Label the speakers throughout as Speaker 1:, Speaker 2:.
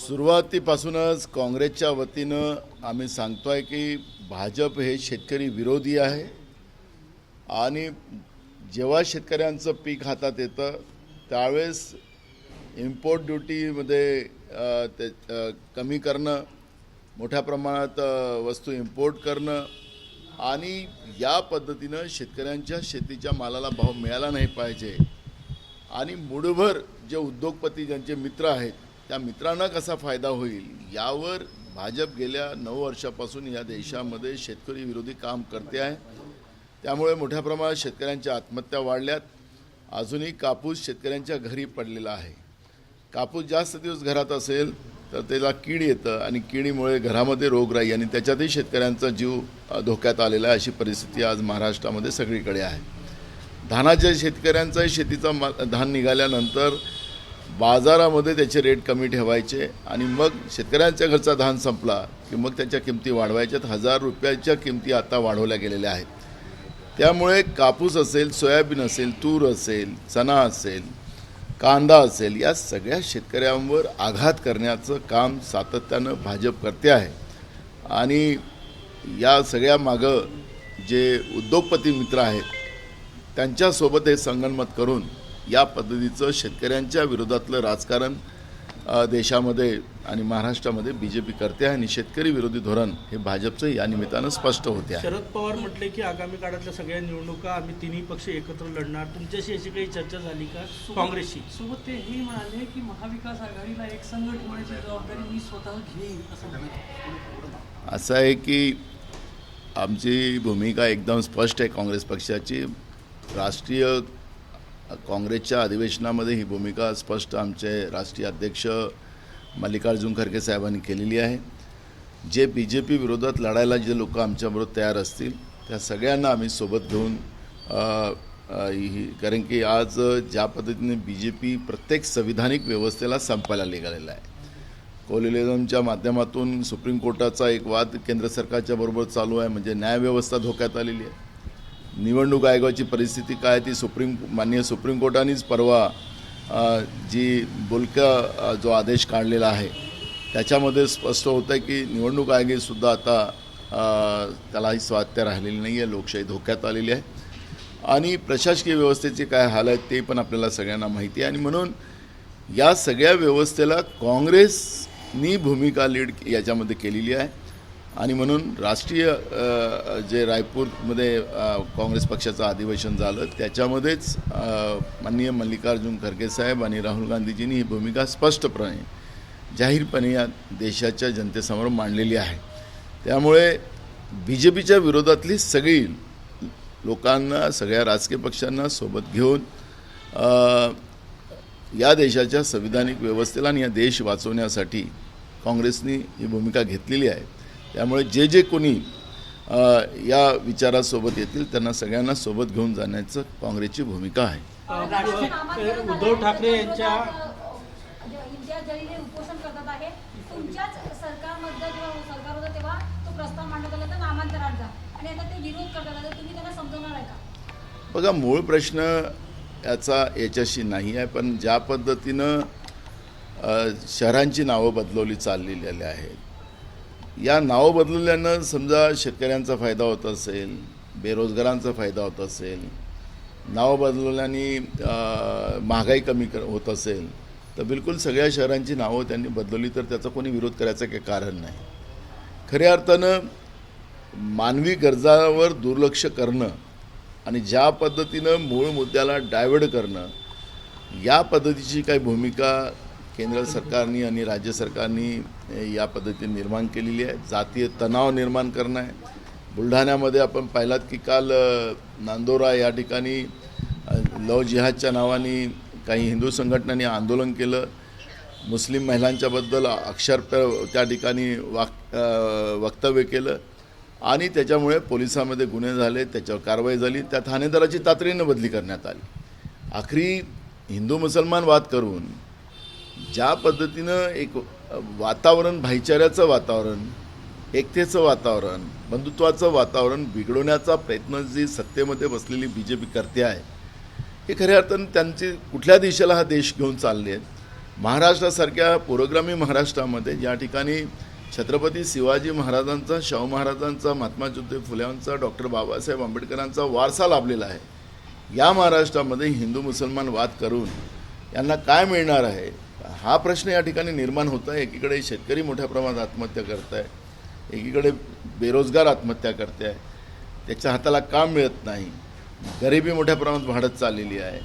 Speaker 1: सुरुवातीपासूनच काँग्रेसच्या वतीनं आम्ही सांगतोय की भाजप हे शेतकरी विरोधी आहे आणि जेव्हा शेतकऱ्यांचं पीक हातात येतं त्यावेळेस इम्पोर्ट ड्युटीमध्ये कमी करणं, मोठ्या प्रमाणात वस्तू इम्पोर्ट करणं आणि या पद्धतीनं शेतकऱ्यांच्या शेतीच्या मालाला भाव मिळाला नाही पाहिजे आणि मूडभर जे उद्योगपती ज्यांचे मित्र आहेत त्या मित्रांना कसा फायदा होईल यावर भाजप गेल्या 9 वर्षापासून या देशामध्ये शेतकरी विरोधी काम करते आहे। त्यामुळे मोठ्या प्रमाणात शेतकऱ्यांच्या आत्महत्या वाढल्यात। अजूनही कापूस शेतकऱ्यांच्या घरी पडलेला आहे। कापूस जास्त दिवस घरात असेल तर त्याला कीड येतं आणि किडीमुळे घरामध्ये रोगराई आणि त्याच्यातही शेतकऱ्यांचा जीव धोक्यात आलेला आहे। अशी परिस्थिती आज महाराष्ट्रामध्ये सगळीकडे आहे। धानाच्या शेतकऱ्यांचा शेतीचा धान निघाल्यानंतर बाजारामध्ये त्याचे रेट कमी ठेवायचे आणि मग शेतकऱ्यांच्या घरचा धान संपला की मग त्याच्या किमती वाढवायच्यात। 1000 रुपयाच्या किमती आता वाढवल्या गेलेल्या आहेत। त्यामुळे कापूस असेल, सोयाबीन असेल, तूर असेल, चणा असेल, कांदा असेल, या सगळ्या शेतकऱ्यांवर आघात करण्याचं काम सातत्यानं भाजप करते आहे आणि या सगळ्या मागं जे उद्योगपती मित्र आहेत त्यांच्यासोबत हे संगनमत करून या पद्धतीचं शेतकऱ्यांच्या विरोधातलं राजकारण देशामध्ये आणि महाराष्ट्रामध्ये बीजेपी करते आहे आणि शेतकरी विरोधी धोरण हे भाजपचं या निमित्तानं स्पष्ट होते आहे।
Speaker 2: शरद पवार म्हटले की आगामी काळातल्या सगळ्या निवडणुका आम्ही तिन्ही पक्ष एकत्र लढणार। तुमच्याशी अशी काही चर्चा झाली का काँग्रेसशी?
Speaker 3: सोबत ते हे म्हणाले की महाविकास आघाडीला एक संघ ठेवण्याची जबाबदारी मी स्वतः घेईन असं म्हणाले।
Speaker 1: असं आहे की आमची भूमिका एकदम स्पष्ट आहे। काँग्रेस पक्षाची राष्ट्रीय काँग्रेसच्या अधिवेशनामध्ये ही भूमिका स्पष्ट आमचे राष्ट्रीय अध्यक्ष मल्लिकार्जुन खरगे साहेबांनी केलेली आहे। जे बीजेपी विरोधात लढायला जे लोक आमच्याबरोबर तयार असतील त्या सगळ्यांना आम्ही सोबत घेऊन कारण की आज ज्या पद्धतीने बीजेपी प्रत्येक संविधानिक व्यवस्थेला संपायला निघालेला आहे। कोलिलिझमच्या माध्यमातून सुप्रीम कोर्टाचा एक वाद केंद्र सरकारच्या बरोबर चालू आहे, म्हणजे न्यायव्यवस्था धोक्यात आलेली आहे। निवडणूक आयोगाची परिस्थिती काय ती माननीय सुप्रीम कोर्टानेच परवा जी बोलका जो आदेश काढलेला आहे त्याच्यामध्ये स्पष्ट होतं आहे की निवडणूक आयोगासुद्धा आता त्यालाही स्वायत्ता राहिलेली नाही आहे, लोकशाही धोक्यात आलेली आहे आणि प्रशासकीय व्यवस्थेचे काय हाल आहेत ते पण आपल्याला सगळ्यांना माहिती आहे। आणि म्हणून या सगळ्या व्यवस्थेला काँग्रेसनी भूमिका लीड याच्यामध्ये केलेली आहे आणि म्हणून राष्ट्रीय जे रायपूरमध्ये काँग्रेस पक्षाचं अधिवेशन झालं त्याच्यामध्येच माननीय मल्लिकार्जुन खरगे साहेब आणि राहुल गांधीजींनी ही भूमिका स्पष्टपणे जाहीरपणे या देशाच्या जनतेसमोर मांडलेली आहे। त्यामुळे बीजेपीच्या विरोधातली सगळी लोकांना, सगळ्या राजकीय पक्षांना सोबत घेऊन या देशाच्या संविधानिक व्यवस्थेला आणि या देश वाचवण्यासाठी काँग्रेसनी ही भूमिका घेतलेली आहे। त्यामुळे जे कोणी या विचारासोबत येतील त्यांना सगळ्यांना सोबत घेऊन जाण्याचं काँग्रेसची भूमिका आहे।
Speaker 2: उद्धव ठाकरे यांच्या
Speaker 4: इंडिया जरी हे उपोषण करतात आहे, तुमच्याच सरकारमध्ये जेव्हा सरकार होतं तेव्हा तो प्रस्ताव मांडण्यात आला तर नामांतरात जा आणि आता ते विरोध करतात आहे, तुम्ही त्यांना समजवणार आहे का?
Speaker 1: बघा, मूळ प्रश्न याच्याशी नाही आहे, पण ज्या पद्धतीनं शहरांची नावं बदलवली चाललेली आहेत, या नावं बदलल्यानं समजा शेतकऱ्यांचा फायदा होत असेल, बेरोजगारांचा फायदा होत असेल, नावं बदलल्याने महागाई कमी होत असेल तर बिलकुल सगळ्या शहरांची नावं त्यांनी बदलवली तर त्याचा कोणी विरोध करायचं काही कारण नाही। खऱ्या अर्थानं मानवी गरजावर दुर्लक्ष करणं आणि ज्या पद्धतीनं मूळ मुद्द्याला डायव्हर्ट करणं या पद्धतीची काही भूमिका केंद्र सरकारनी आणि राज्य सरकारनी या पद्धतीने निर्माण केलेली आहे। जातीय तणाव निर्माण करणं आहे। बुलढाण्यामध्ये आपण पाहिलात की काल नांदोरा या ठिकाणी लव जिहादच्या नावाने काही हिंदू संघटनांनी आंदोलन केलं। मुस्लिम महिलांच्याबद्दल अक्षरशः त्या ठिकाणी वक्तव्य केलं आणि त्याच्यामुळे पोलिसांमध्ये गुन्हे झाले, त्याच्यावर कारवाई झाली, त्या ठाणेदाराची तातडीनं बदली करण्यात आली। आखरी हिंदू मुसलमान वाद करून ज्या पद्धतीनं एक वातावरण, भाईचाऱ्याचं वातावरण, एकतेचं वातावरण, बंधुत्वाचं वातावरण बिघडवण्याचा प्रयत्न जी सत्तेमध्ये बसलेली बीजेपी करते आहे हे खऱ्या अर्थानं त्यांची कुठल्या दिशेला हा देश घेऊन चालले आहेत महाराष्ट्रासारख्या पुरोगामी महाराष्ट्रामध्ये ज्या ठिकाणी छत्रपती शिवाजी महाराजांचा, शाहू महाराजांचा, महात्मा ज्योतिबा फुल्यांचा, डॉक्टर बाबासाहेब आंबेडकरांचा वारसा लाभलेला आहे, या महाराष्ट्रामध्ये हिंदू मुसलमान वाद करून यांना काय मिळणार आहे हा प्रश्न या ठिकाणी निर्माण होत आहे. एकीकडे शेतकरी मोठ्या प्रमाणात आत्महत्या करत आहे, एकीकडे बेरोजगार आत्महत्या करते आहे, त्याच्या हाताला काम मिळत नाही, गरिबी मोठ्या प्रमाणात वाढत चाललेली आहे,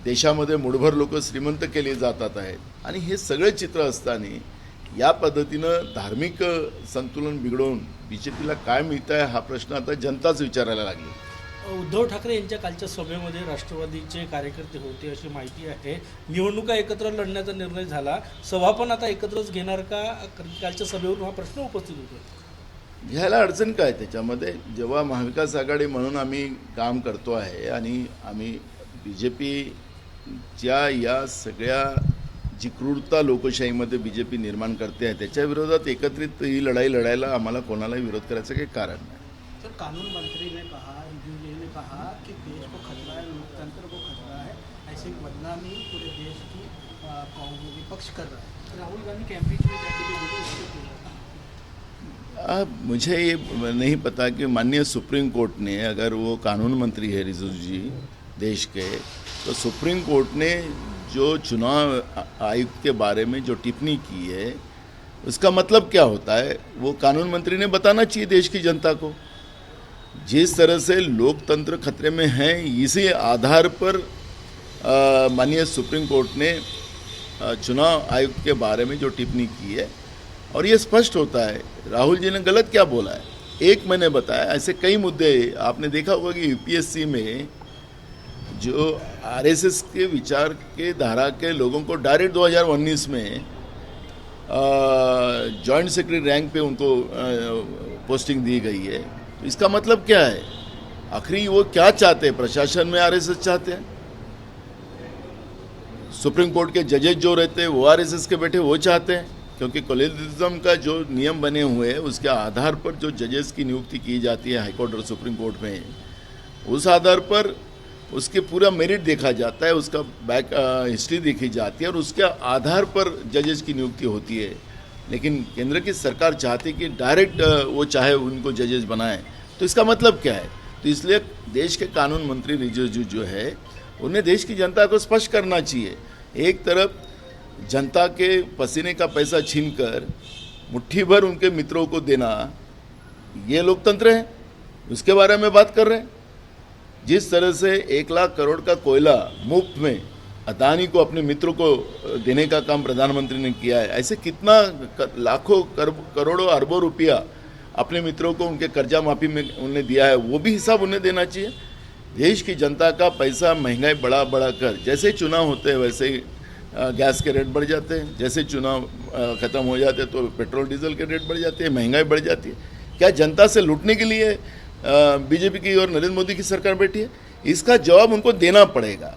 Speaker 1: देशामध्ये मुठभर लोक श्रीमंत केली जातात आहेत आणि हे सगळे चित्र असताना या पद्धतीनं धार्मिक संतुलन बिघडवून BJPला काय मिळतं आहे हा प्रश्न आता जनताच विचारायला लागली.
Speaker 2: उद्धव ठाकरे यांच्या कालच्या सभेमध्ये राष्ट्रवादीचे कार्यकर्ते होते अशी माहिती आहे. निवडणुका एकत्र लढण्याचा निर्णय झाला, सभा पण आता एकत्रच घेणार का? कालच्या सभेवरून हा प्रश्न उपस्थित होतो.
Speaker 1: घ्यायला अडचण काय त्याच्यामध्ये? जेव्हा महाविकास आघाडी म्हणून आम्ही काम करतो आहे आणि आम्ही BJPच्या या सगळ्या जी क्रूरता लोकशाहीमध्ये BJP निर्माण करते आहे त्याच्या विरोधात एकत्रित ही लढाई लढायला आम्हाला कोणालाही विरोध करायचं काही कारण नाही.
Speaker 5: सर, कानून मंत्री ने कहा, रिजू ने कहा कि देश को खतरा है, लोकतंत्र को खतरा है, ऐसी बदनामी पूरे देश की कांग्रेस विपक्ष कर रहा है.
Speaker 3: राहुल गांधी कैंपेन में जाके जो बोले उसको
Speaker 1: मुझे ये नहीं पता कि माननीय सुप्रीम कोर्ट ने, अगर वो कानून मंत्री है रिजू जी देश के, तो सुप्रीम कोर्ट ने जो चुनाव आयुक्त के बारे में जो टिप्पणी की है उसका मतलब क्या होता है वो कानून मंत्री ने बताना चाहिए देश की जनता को. जिस तरह से लोकतंत्र खतरे में है, इसी आधार पर माननीय सुप्रीम कोर्ट ने चुनाव आयुक्त के बारे में जो टिप्पणी की है, और ये स्पष्ट होता है राहुल जी ने गलत क्या बोला है. एक मैंने बताया, ऐसे कई मुद्दे आपने देखा होगा कि UPSC में जो RSS के विचार के धारा के लोगों को डायरेक्ट 2019 में जॉइंट सेक्रेटरी रैंक पे उनको पोस्टिंग दी गई है. तो इसका मतलब क्या है? आखिरी वो क्या चाहते हैं? प्रशासन में RSS चाहते हैं? सुप्रीम कोर्ट के जजेज जो रहते हैं वो RSS के बैठे वो चाहते हैं? क्योंकि कोलिज्म का जो नियम बने हुए हैं उसके आधार पर जो जजेस की नियुक्ति की जाती है हाईकोर्ट और सुप्रीम कोर्ट में, उस आधार पर उसके पूरा मेरिट देखा जाता है, उसका बैक हिस्ट्री देखी जाती है और उसके आधार पर जजेस की नियुक्ति होती है. लेकिन केंद्र की सरकार चाहती है कि डायरेक्ट वो चाहे उनको जजेस बनाए. तो इसका मतलब क्या है? तो इसलिए देश के कानून मंत्री रिजिजू जो है उन्हें देश की जनता को स्पष्ट करना चाहिए. एक तरफ जनता के पसीने का पैसा छीनकर मुट्ठी भर उनके मित्रों को देना, ये लोकतंत्र है, उसके बारे में बात कर रहे हैं. जिस तरह से 1 लाख करोड़ का कोयला मुफ्त में अदानी को अपने मित्रों को देने का काम प्रधानमंत्री ने किया है, ऐसे कितना लाखों करोड़ों अरबों रुपया अपने मित्रों को उनके कर्जा माफ़ी में उन्हें दिया है, वो भी हिसाब उन्हें देना चाहिए. देश की जनता का पैसा महंगाई बढ़ा कर, जैसे चुनाव होते हैं वैसे ही गैस के रेट बढ़ जाते हैं, जैसे चुनाव ख़त्म हो जाते हैं तो पेट्रोल डीजल के रेट बढ़ जाते हैं, महंगाई बढ़ जाती है. क्या जनता से लूटने के लिए BJP की और नरेंद्र मोदी की सरकार बैठी है? इसका जवाब उनको देना पड़ेगा.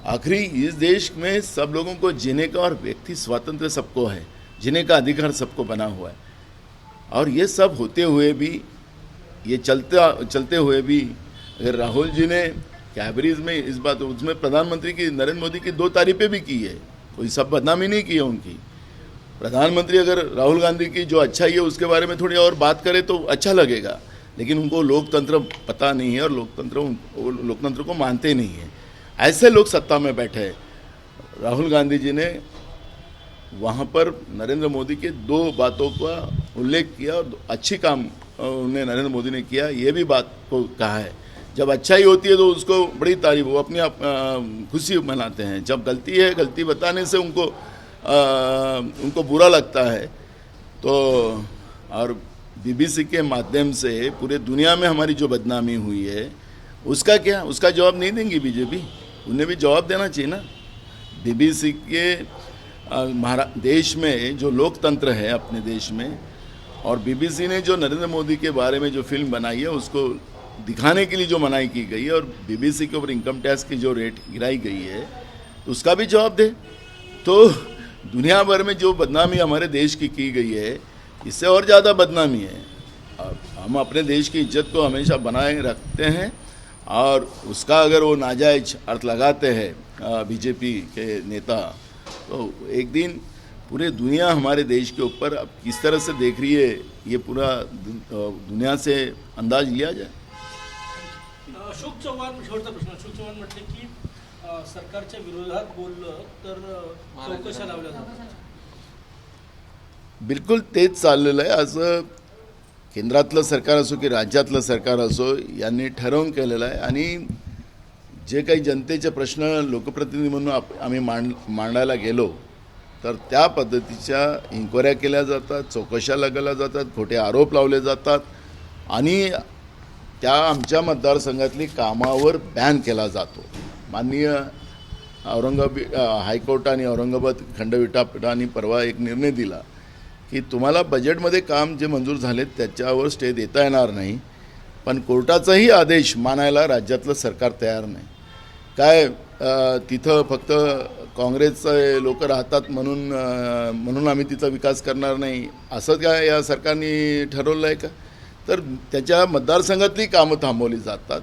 Speaker 1: आखिरी इस देश में सब लोगों को जीने का और व्यक्ति स्वातंत्र्य सबको है, जीने का अधिकार सबको बना हुआ है. और ये सब होते हुए भी, ये चलते हुए भी अगर राहुल जी ने कैबरीज में इस बात, उसमें प्रधानमंत्री की, नरेंद्र मोदी की 2 तारीफें भी की है, कोई सब बदनामी नहीं की है उनकी. प्रधानमंत्री अगर राहुल गांधी की जो अच्छाई है उसके बारे में थोड़ी और बात करे तो अच्छा लगेगा, लेकिन उनको लोकतंत्र पता नहीं है और लोकतंत्र को मानते नहीं हैं. ऐसे लोग सत्ता में बैठे हैं. राहुल गांधी जी ने वहाँ पर नरेंद्र मोदी के 2 बातों का उल्लेख किया और अच्छी काम उन्हें नरेंद्र मोदी ने किया, ये भी बात को कहा है. जब अच्छाई होती है तो उसको बड़ी तारीफ, वो अपनी आप खुशी मनाते हैं. जब गलती है, गलती बताने से उनको बुरा लगता है. तो और BBC के माध्यम से पूरे दुनिया में हमारी जो बदनामी हुई है उसका क्या, उसका जवाब नहीं देंगी BJP? उन्हें भी जवाब देना चाहिए ना. BBC के देश में जो लोकतंत्र है अपने देश में, और BBC ने जो नरेंद्र मोदी के बारे में जो फिल्म बनाई है उसको दिखाने के लिए जो मनाही की गई है, और BBC के ऊपर इनकम टैक्स की जो रेट गिराई गई है तो उसका भी जवाब दे. तो दुनिया भर में जो बदनामी हमारे देश की गई है, इससे और ज़्यादा बदनामी है. हम अपने देश की इज्जत को हमेशा बनाए रखते हैं और उसका अगर वो नाजायज अर्थ लगाते हैं BJP के नेता, तो एक दिन पूरे दुनिया हमारे देश के ऊपर अब किस तरह से देख रही है, ये पूरा दुनिया से अंदाज लिया जाए।
Speaker 2: अशोक चव्हाण, शेवटचा प्रश्न. अशोक चव्हाण म्हटले की सरकारच्या विरोधात बोललं तर चौकशा लावल्या जातात.
Speaker 1: बिलकुल तेच चाललेलं आहे. असं केंद्रातलं सरकार असो की राज्यातलं सरकार असो, यांनी ठरवून केलेलं आहे. आणि जे काही जनतेचे प्रश्न लोकप्रतिनिधी म्हणून आम्ही मांडायला गेलो तर त्या पद्धतीच्या इन्क्वायऱ्या केल्या जातात, चौकशा लागल्या जातात, खोटे आरोप लावले जातात आणि त्या आमच्या मतदारसंघातली कामावर बॅन केला जातो. माननीय हायकोर्ट आणि औरंगाबाद खंडपीठाने परवा एक निर्णय दिला की तुम्हाला बजेटमध्ये काम जे मंजूर झाले त्याच्यावर स्टे देता येणार नाही, पण कोर्टाचाही आदेश मानायला राज्यातलं सरकार तयार नाही. काय तिथं फक्त काँग्रेसचे लोक राहतात म्हणून आम्ही तिथं विकास करणार नाही असं काय या सरकारने ठरवलं आहे का? तर त्याच्या मतदारसंघातली कामं थांबवली जातात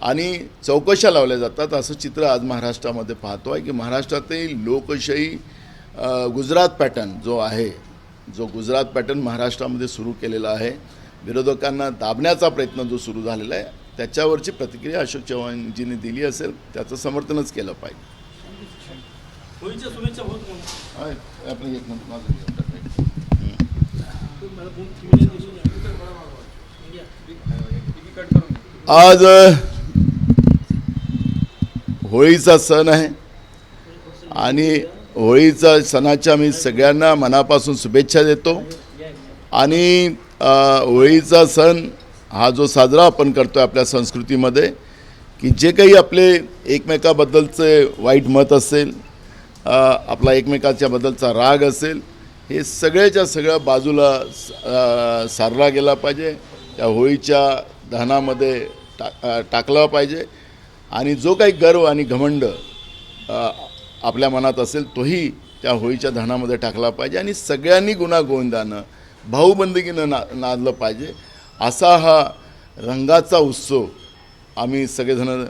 Speaker 1: आणि चौकशा लावल्या जातात. असं चित्र आज महाराष्ट्रामध्ये पाहतो आहे की महाराष्ट्रातील लोकशाही गुजरात पॅटर्न जो गुजरात पॅटर्न महाराष्ट्रामध्ये सुरू केलेला आहे, विरोधकांना दाबण्याचा प्रयत्न जो सुरू झालेला आहे, त्याच्यावरची प्रतिक्रिया अशोक चव्हाणजींनी दिली असेल, त्याचं समर्थनच केलं पाहिजे.
Speaker 2: होळीच्या शुभेच्छा होत म्हणून
Speaker 1: आपलं एक मिनिट माझं घेऊन टाकायचं.
Speaker 2: मला फोन ठेवून दिसून
Speaker 1: आज होळीचा सण आहे आणि होळीचा सणाच्या मी सगळ्यांना मनापासून शुभेच्छा देतो. आणि होळीचा सण हा जो साजरा आपण करतो आहे आपल्या संस्कृतीमध्ये, की जे काही आपले एकमेकाबद्दलचे वाईट मत असेल, आपला एकमेकाच्या बद्दलचा राग असेल, हे सगळ्याच्या सगळ्या बाजूला सारला गेला पाहिजे, त्या होळीच्या दहनामध्ये टाकला पाहिजे. आणि जो काही गर्व आणि घमंड आपल्या मनात असेल तोही त्या होळीच्या दहनामध्ये टाकला पाहिजे आणि सगळ्यांनी गुण्यागोविंदानं भाऊबंदकीनं नांदलं पाहिजे. असा हा रंगाचा उत्सव आम्ही सगळेजण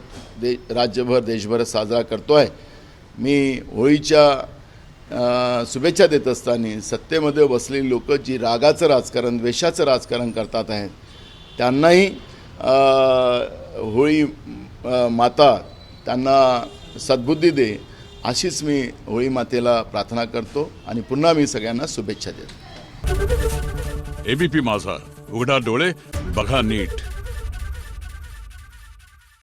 Speaker 1: राज्यभर देशभर साजरा करतो आहे. मी होळीच्या शुभेच्छा देत असताना सत्तेमध्ये बसलेली लोक जी रागाचं राजकारण, द्वेषाचं राजकारण करतात आहेत, त्यांनाही होळी माता त्यांना सद्बुद्धी दे अशीच मी होळी मातेला प्रार्थना करतो आणि पुन्हा मी सगळ्यांना शुभेच्छा देतो.
Speaker 6: एबीपी माझा, उघडा डोळे बघा नीट.